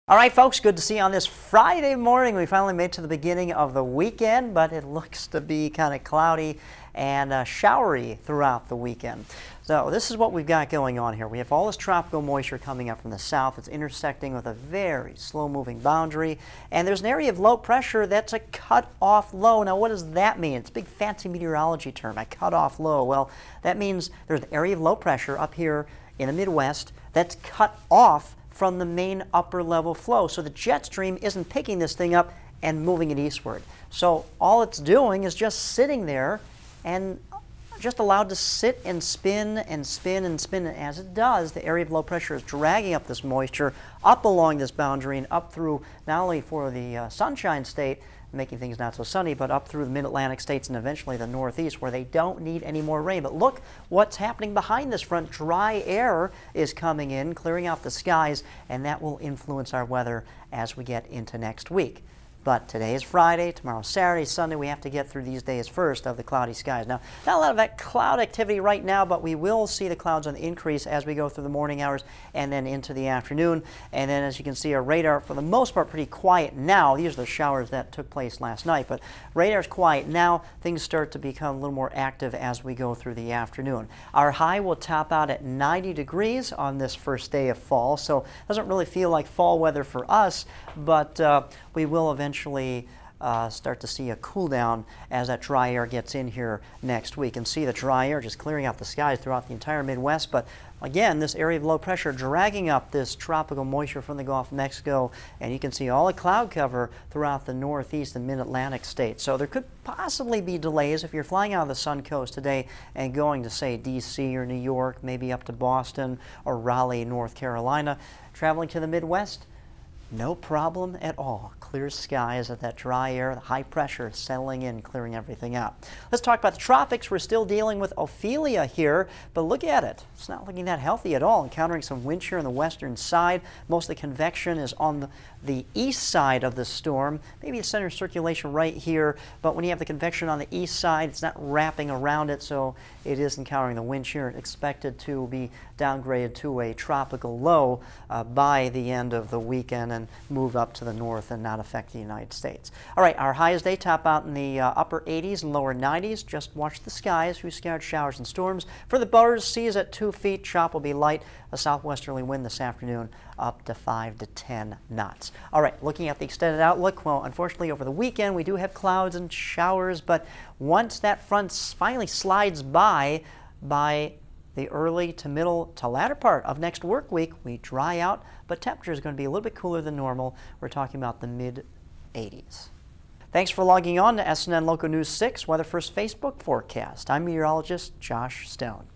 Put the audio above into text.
All right, folks, good to see you on this Friday morning. We finally made it to the beginning of the weekend, but it looks to be kind of cloudy and showery throughout the weekend. So this is what we've got going on here. We have all this tropical moisture coming up from the south. It's intersecting with a very slow-moving boundary, and there's an area of low pressure that's a cut-off low. Now, what does that mean? It's a big fancy meteorology term, a cut-off low. Well, that means there's an area of low pressure up here in the Midwest that's cut off from the main upper level flow. So the jet stream isn't picking this thing up and moving it eastward. So all it's doing is just sitting there and just allowed to sit and spin and spin and spin. And as it does, the area of low pressure is dragging up this moisture up along this boundary and up through not only for the Sunshine State, making things not so sunny, but up through the mid-Atlantic states and eventually the Northeast where they don't need any more rain. But look what's happening behind this front. Dry air is coming in, clearing out the skies, and that will influence our weather as we get into next week. But today is Friday, tomorrow's Saturday, Sunday. We have to get through these days first of the cloudy skies. Now, not a lot of that cloud activity right now, but we will see the clouds on the increase as we go through the morning hours and then into the afternoon. And then, as you can see, our radar, for the most part, pretty quiet now. These are the showers that took place last night, but radar's quiet now. Things start to become a little more active as we go through the afternoon. Our high will top out at 90 degrees on this first day of fall, so it doesn't really feel like fall weather for us, but we will eventually start to see a cool down as that dry air gets in here next week. And see the dry air just clearing out the skies throughout the entire Midwest. But again, this area of low pressure dragging up this tropical moisture from the Gulf of Mexico, and you can see all the cloud cover throughout the Northeast and mid-Atlantic states. So there could possibly be delays if you're flying out of the Sun Coast today and going to, say, D.C. or New York, maybe up to Boston or Raleigh, North Carolina. Traveling to the Midwest, no problem at all. Clear skies at that dry air, the high pressure settling in, clearing everything out. Let's talk about the tropics. We're still dealing with Ophelia here, but look at it. It's not looking that healthy at all. Encountering some wind shear on the western side. Most of the convection is on the east side of the storm. Maybe the center circulation right here, but when you have the convection on the east side, it's not wrapping around it, so it is encountering the wind shear. Expected to be downgraded to a tropical low by the end of the weekend and move up to the north and not affect the United States. All right, our highs day top out in the upper 80s and lower 90s. Just watch the skies. Few scattered showers and storms. For the birds, seas at 2 feet. Chop will be light. A southwesterly wind this afternoon up to 5 to 10 knots. All right, looking at the extended outlook, well, unfortunately over the weekend we do have clouds and showers, but once that front finally slides by the early to middle to latter part of next work week, we dry out, but temperature is going to be a little bit cooler than normal. We're talking about the mid-80s. Thanks for logging on to SNN Local News 6 Weather First Facebook forecast. I'm meteorologist Josh Stone.